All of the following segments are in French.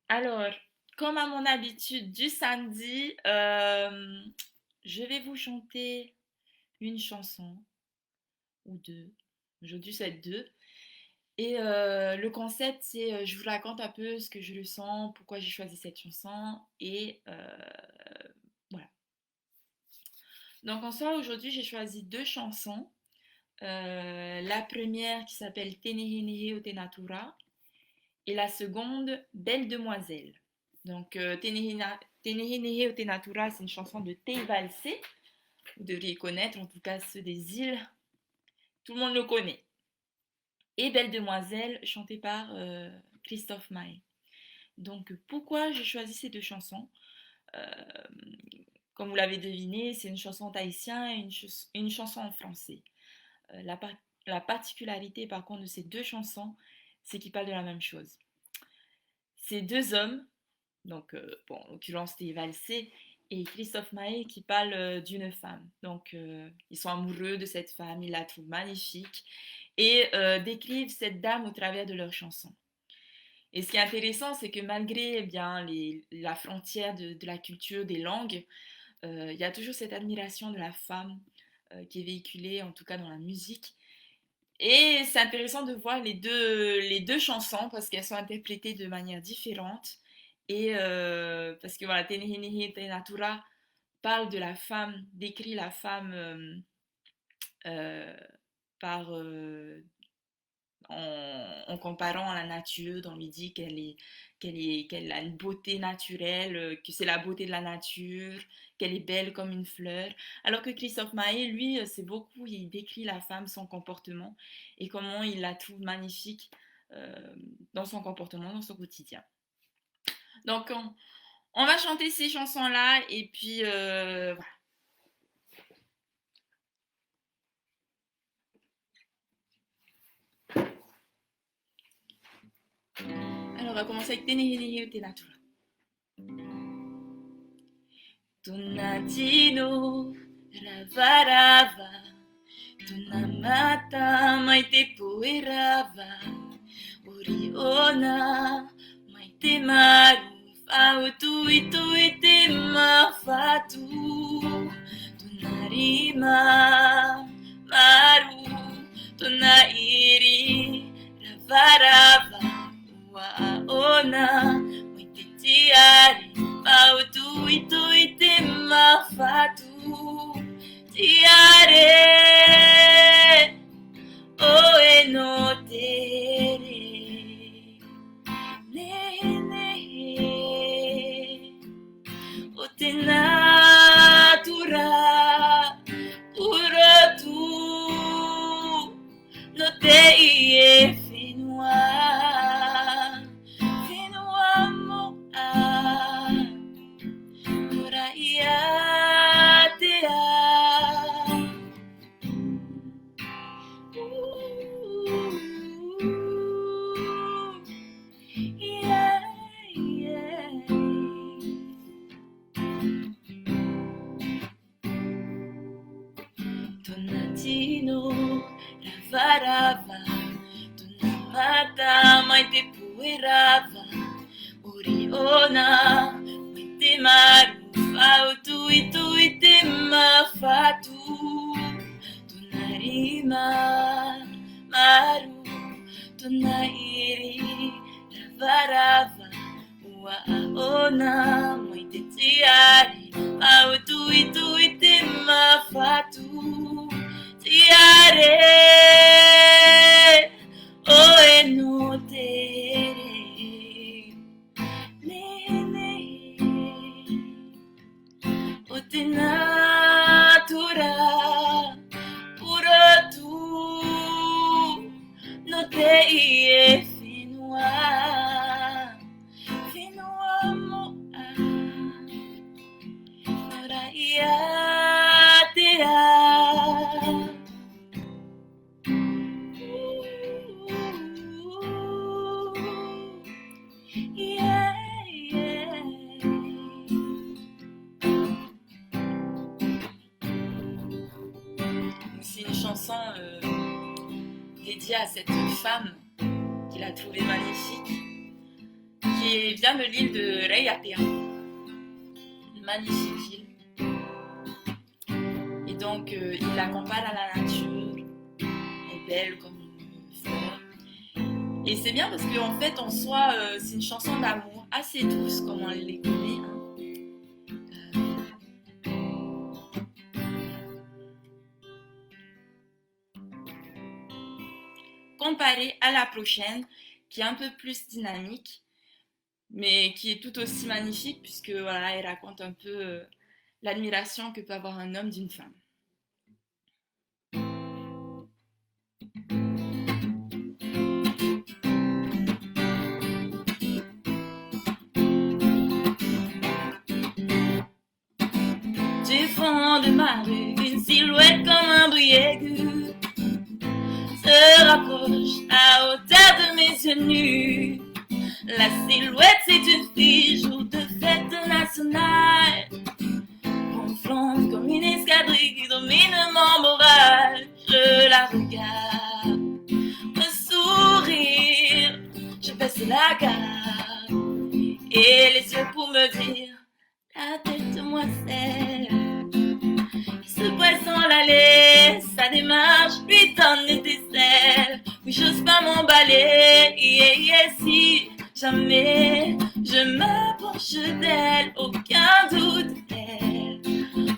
Alors, comme à mon habitude du samedi, je vais vous chanter une chanson ou deux. Aujourd'hui, c'est deux. Et le concept, c'est je vous raconte un peu ce que je ressens, pourquoi j'ai choisi cette chanson. Et voilà. Donc en soi, aujourd'hui, j'ai choisi deux chansons. La première qui s'appelle Tenehenehe o Tenatura et la seconde Belle Demoiselle. Donc Tenehenehe o Tenatura, c'est une chanson de Tei Valsé. Vous devriez connaître, en tout cas ceux des îles. Tout le monde le connaît. Et Belle Demoiselle, chantée par Christophe Maé. Donc pourquoi j'ai choisi ces deux chansons? Euh, Comme vous l'avez deviné, c'est une chanson en tahitien et une chanson en français. Euh, la, par- la particularité par contre de ces deux chansons, c'est qu'ils parlent de la même chose. C'est deux hommes, donc bon, en l'occurrence c'était Valsé et Christophe Maé qui parlent d'une femme. Donc ils sont amoureux de cette femme, ils la trouvent magnifique et décrivent cette dame au travers de leurs chansons. Et ce qui est intéressant, c'est que malgré eh bien, la frontière de la culture, des langues, il y a toujours cette admiration de la femme qui est véhiculée, en tout cas dans la musique. Et c'est intéressant de voir les deux chansons parce qu'elles sont interprétées de manière différente. Et parce que voilà, Tenehenihi Tenatura parle de la femme, décrit la femme euh, par, en comparant à la nature, on lui dit qu'elle a une beauté naturelle, que c'est la beauté de la nature, qu'elle est belle comme une fleur. Alors que Christophe Maé, lui, c'est beaucoup, il décrit la femme, son comportement et comment il la trouve magnifique dans son comportement, dans son quotidien. Donc on va chanter ces chansons-là et puis voilà. Alors on va commencer avec Tenehenehe Tenatura. Tonatino ravarava Tunamata maite poerava Oriona maite maru Fautu itu ite mafatu Tunarima maru Tunairi ravarava Waona maite tiari Fautu itu ite mafatu Tiare oe no tere ne ne o te natura pura tu no te ie whenua moa ora ia te a yeah, yeah. Tonatino ravarava Tonamata maite puerava Oriona maite maru Fautu itu ite mafatu Tunarima maru Tunairi ravarava Waona maite tiari Fautu itu ite mafatu Tiare oe no tere ne ne o te natura pura tu no te ie whenua moa ora ia te a yeah, yeah. C'est une chanson dédiée à cette femme qu'il a trouvée magnifique, qui qui vient de l'île de Raiatea. Une magnifique île. Et donc, il la compare à la nature. Elle est belle comme une fleur. Et c'est bien parce qu'en fait, en soi, c'est une chanson d'amour assez douce, comme on les connaît. Hein. Comparé à la prochaine, qui est un peu plus dynamique, mais qui est tout aussi magnifique, puisque voilà, elle raconte un peu l'admiration que peut avoir un homme d'une femme. Du fond de ma rue, une silhouette comme un brillet aigu se rapproche à hauteur de mes yeux nus. La silhouette, c'est une fille, jour de fête nationale, gonflante comme une escadrille qui domine mon moral. Je la regarde, me sourire, je baisse la garde et les yeux pour me dire la tête demoiselle qui se poise sans l'allée, sa démarche lui donne des ailes. Oui, j'ose pas m'emballer, si jamais je m'approche d'elle, aucun doute, elle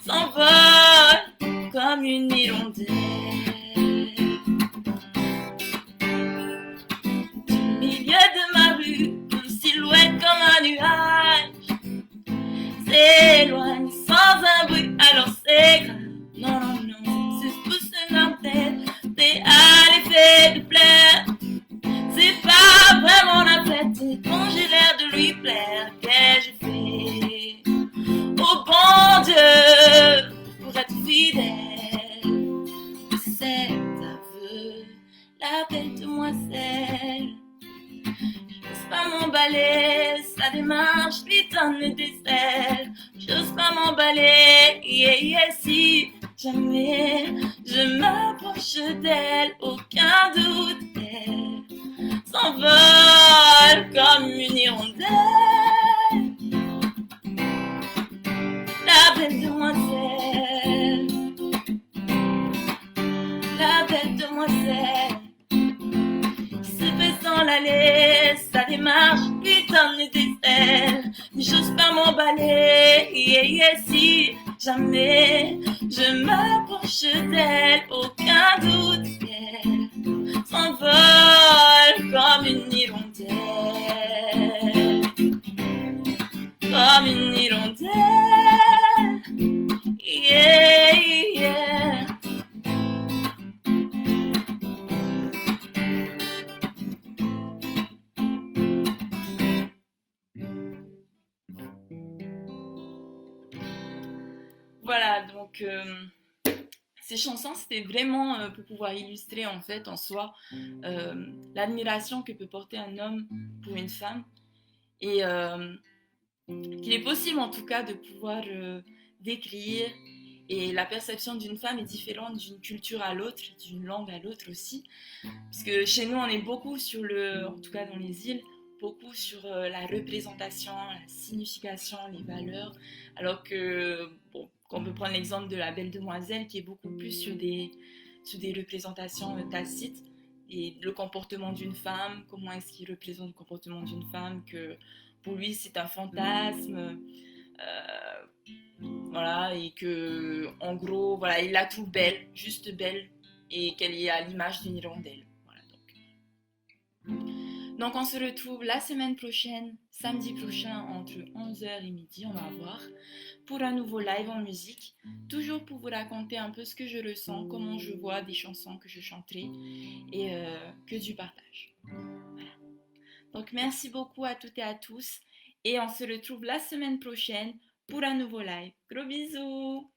s'envole comme une hirondelle. Du milieu de ma rue, une silhouette comme un nuage s'éloigne sans un bruit, alors c'est grave. Non, non, non, c'est tout ce ma tête, c'est à l'effet de plaire. C'est pas vraiment la fête, c'est quand j'ai l'air de lui plaire. Qu'ai-je fait au bon Dieu pour être fidèle? Cet aveu, la belle demoiselle. J'ose pas m'emballer, sa démarche lui donne des ailes. J'ose pas m'emballer, si jamais je m'approche d'elle, aucun doute, elle s'envole comme une hirondelle. La belle demoiselle, la belle demoiselle qui se fait sans l'allée, sa démarche lui donne des ailes. J'ose pas m'emballer, si jamais je m'approche d'elle, aucun doute qu'elle s'envole comme une hirondelle, comme une hirondelle. Yeah, yeah. Voilà, donc ces chansons, c'était vraiment pour pouvoir illustrer en fait en soi l'admiration que peut porter un homme pour une femme et qu'il est possible en tout cas de pouvoir décrire. Et la perception d'une femme est différente d'une culture à l'autre, d'une langue à l'autre aussi. Parce que chez nous, on est beaucoup sur en tout cas dans les îles, beaucoup sur la représentation, la signification, les valeurs. Alors que, bon, on peut prendre l'exemple de la Belle Demoiselle qui est beaucoup plus sur des représentations tacites. Et le comportement d'une femme, comment est-ce qu'il représente le comportement d'une femme, que pour lui c'est un fantasme. Voilà, et que en gros, voilà, il la trouve belle, juste belle, et qu'elle est à l'image d'une hirondelle. Voilà, donc on se retrouve la semaine prochaine, samedi prochain, entre 11h et midi, on va voir, pour un nouveau live en musique, toujours pour vous raconter un peu ce que je ressens, comment je vois des chansons que je chanterai, et que du partage. Voilà. Donc merci beaucoup à toutes et à tous, et on se retrouve la semaine prochaine pour un nouveau live. Gros bisous!